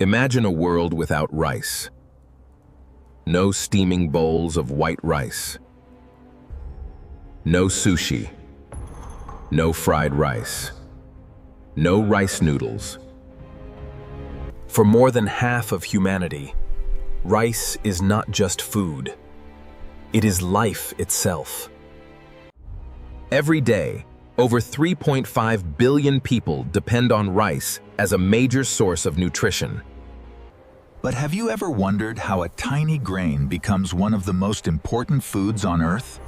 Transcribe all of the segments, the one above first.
Imagine a world without rice. No steaming bowls of white rice. No sushi. No fried rice. No rice noodles. For more than half of humanity, rice is not just food. It is life itself. Every day, over 3.5 billion people depend on rice as a major source of nutrition. But have you ever wondered how a tiny grain becomes one of the most important foods on Earth?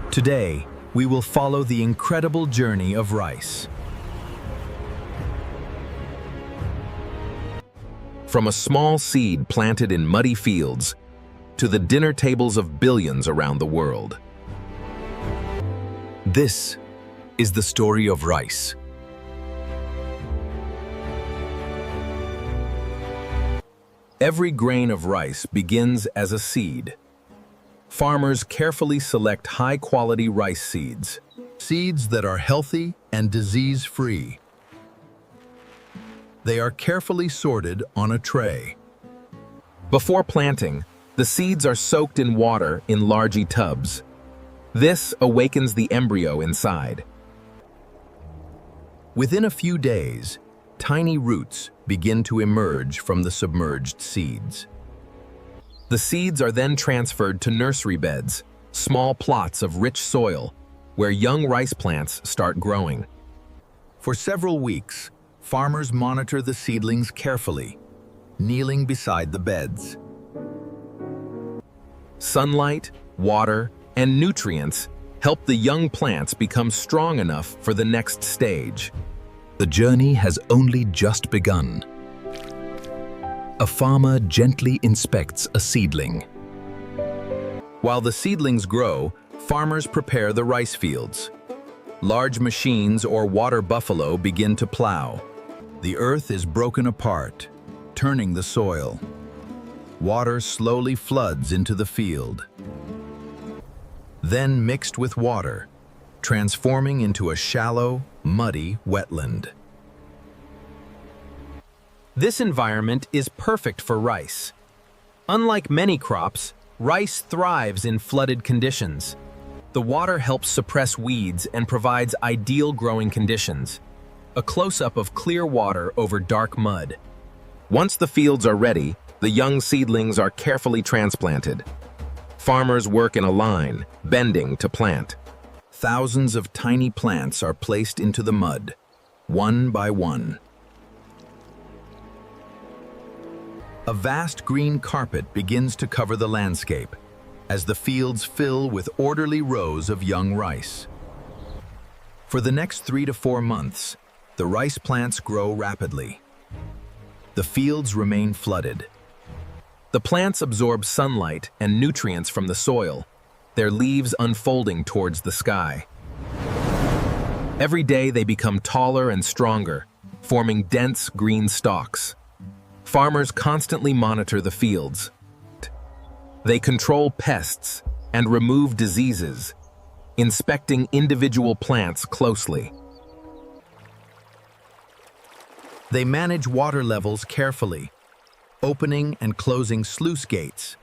Today, we will follow the incredible journey of rice. From a small seed planted in muddy fields to the dinner tables of billions around the world. This is the story of rice. Every grain of rice begins as a seed. Farmers carefully select high-quality rice seeds. Seeds that are healthy and disease-free. They are carefully sorted on a tray. Before planting, the seeds are soaked in water in large tubs. This awakens the embryo inside. Within a few days, tiny roots begin to emerge from the submerged seeds. The seeds are then transferred to nursery beds, small plots of rich soil, where young rice plants start growing. For several weeks, farmers monitor the seedlings carefully, kneeling beside the beds. Sunlight, water, and nutrients help the young plants become strong enough for the next stage. The journey has only just begun. A farmer gently inspects a seedling. While the seedlings grow, farmers prepare the rice fields. Large machines or water buffalo begin to plow. The earth is broken apart, turning the soil. Water slowly floods into the field. Then mixed with water, transforming into a shallow, muddy wetland. This environment is perfect for rice. Unlike many crops, rice thrives in flooded conditions. The water helps suppress weeds and provides ideal growing conditions. A close-up of clear water over dark mud. Once the fields are ready, the young seedlings are carefully transplanted. Farmers work in a line, bending to plant. Thousands of tiny plants are placed into the mud, one by one. A vast green carpet begins to cover the landscape as the fields fill with orderly rows of young rice. For the next 3 to 4 months, the rice plants grow rapidly. The fields remain flooded. The plants absorb sunlight and nutrients from the soil, their leaves unfolding towards the sky. Every day they become taller and stronger, forming dense green stalks. Farmers constantly monitor the fields. They control pests and remove diseases, inspecting individual plants closely. They manage water levels carefully, opening and closing sluice gates.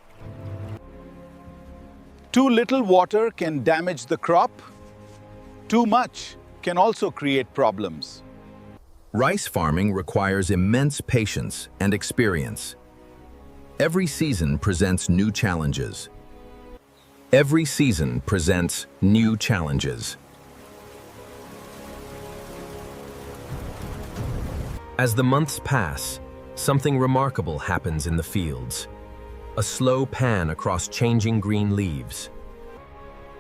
Too little water can damage the crop. Too much can also create problems. Rice farming requires immense patience and experience. Every season presents new challenges. Every season presents new challenges. As the months pass, something remarkable happens in the fields. A slow pan across changing green leaves.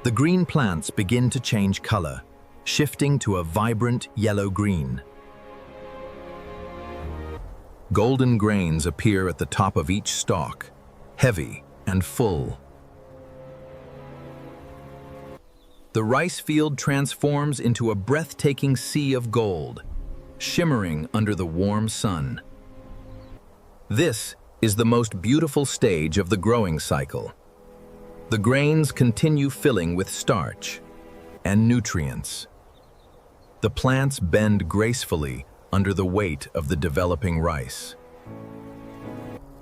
The green plants begin to change color, shifting to a vibrant yellow-green. Golden grains appear at the top of each stalk, heavy and full. The rice field transforms into a breathtaking sea of gold, shimmering under the warm sun. This is the most beautiful stage of the growing cycle. The grains continue filling with starch and nutrients. The plants bend gracefully under the weight of the developing rice.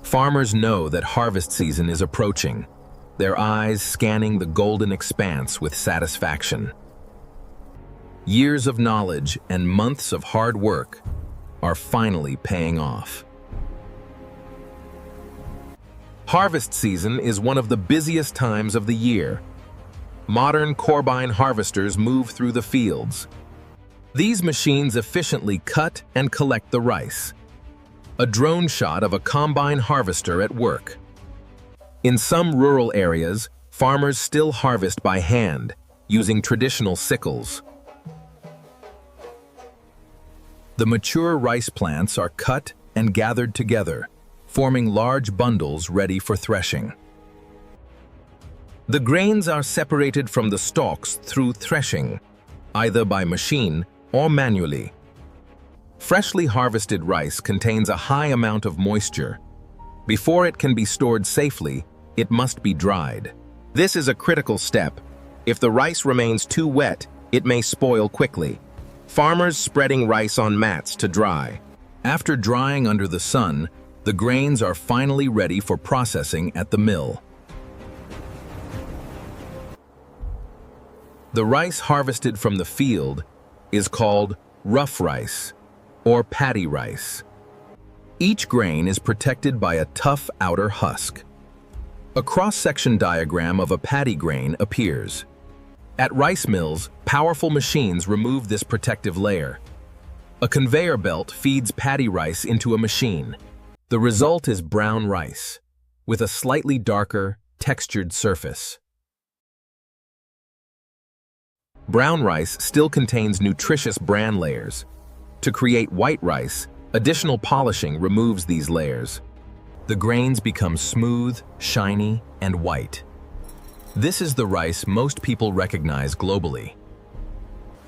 Farmers know that harvest season is approaching, their eyes scanning the golden expanse with satisfaction. Years of knowledge and months of hard work are finally paying off. Harvest season is one of the busiest times of the year. Modern combine harvesters move through the fields. These machines efficiently cut and collect the rice. A drone shot of a combine harvester at work. In some rural areas, farmers still harvest by hand, using traditional sickles. The mature rice plants are cut and gathered together, forming large bundles ready for threshing. The grains are separated from the stalks through threshing, either by machine or manually. Freshly harvested rice contains a high amount of moisture. Before it can be stored safely, it must be dried. This is a critical step. If the rice remains too wet, it may spoil quickly. Farmers spreading rice on mats to dry. After drying under the sun, the grains are finally ready for processing at the mill. The rice harvested from the field is called rough rice or paddy rice. Each grain is protected by a tough outer husk. A cross-section diagram of a paddy grain appears. At rice mills, powerful machines remove this protective layer. A conveyor belt feeds paddy rice into a machine. The result is brown rice, with a slightly darker, textured surface. Brown rice still contains nutritious bran layers. To create white rice, additional polishing removes these layers. The grains become smooth, shiny, and white. This is the rice most people recognize globally.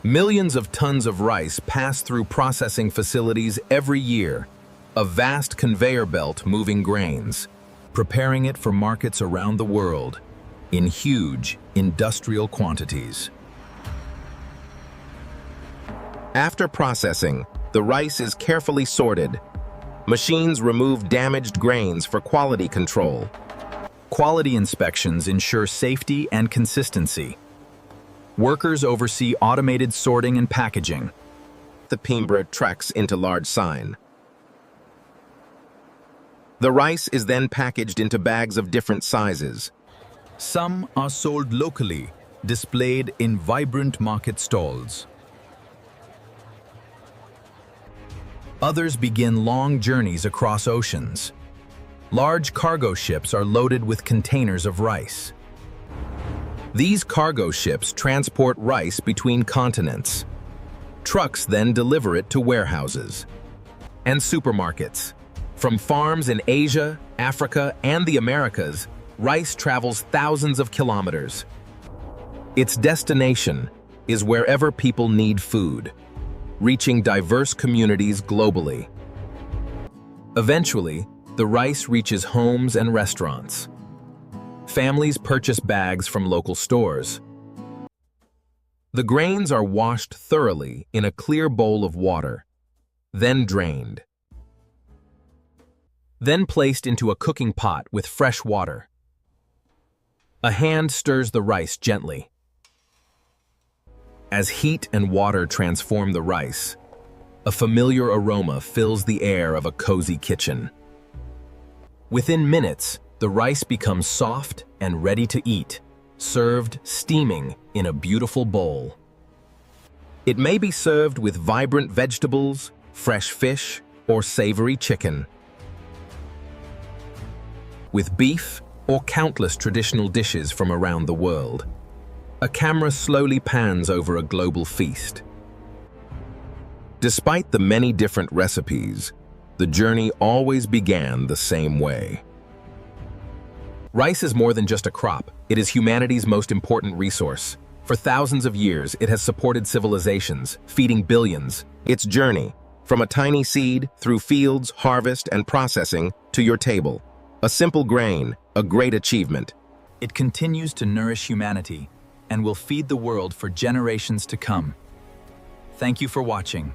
Millions of tons of rice pass through processing facilities every year, a vast conveyor belt moving grains, preparing it for markets around the world in huge industrial quantities. After processing, the rice is carefully sorted. Machines remove damaged grains for quality control. Quality inspections ensure safety and consistency. Workers oversee automated sorting and packaging. The Pimbra tracks into large sign. The rice is then packaged into bags of different sizes. Some are sold locally, displayed in vibrant market stalls. Others begin long journeys across oceans. Large cargo ships are loaded with containers of rice. These cargo ships transport rice between continents. Trucks then deliver it to warehouses and supermarkets. From farms in Asia, Africa, and the Americas, rice travels thousands of kilometers. Its destination is wherever people need food, reaching diverse communities globally. Eventually, the rice reaches homes and restaurants. Families purchase bags from local stores. The grains are washed thoroughly in a clear bowl of water, then drained. Then placed into a cooking pot with fresh water. A hand stirs the rice gently. As heat and water transform the rice, a familiar aroma fills the air of a cozy kitchen. Within minutes, the rice becomes soft and ready to eat, served steaming in a beautiful bowl. It may be served with vibrant vegetables, fresh fish, or savory chicken. With beef or countless traditional dishes from around the world, a camera slowly pans over a global feast. Despite the many different recipes, the journey always began the same way. Rice is more than just a crop. It is humanity's most important resource. For thousands of years, it has supported civilizations, feeding billions. Its journey, from a tiny seed through fields, harvest, and processing to your table. A simple grain, a great achievement. It continues to nourish humanity and will feed the world for generations to come. Thank you for watching.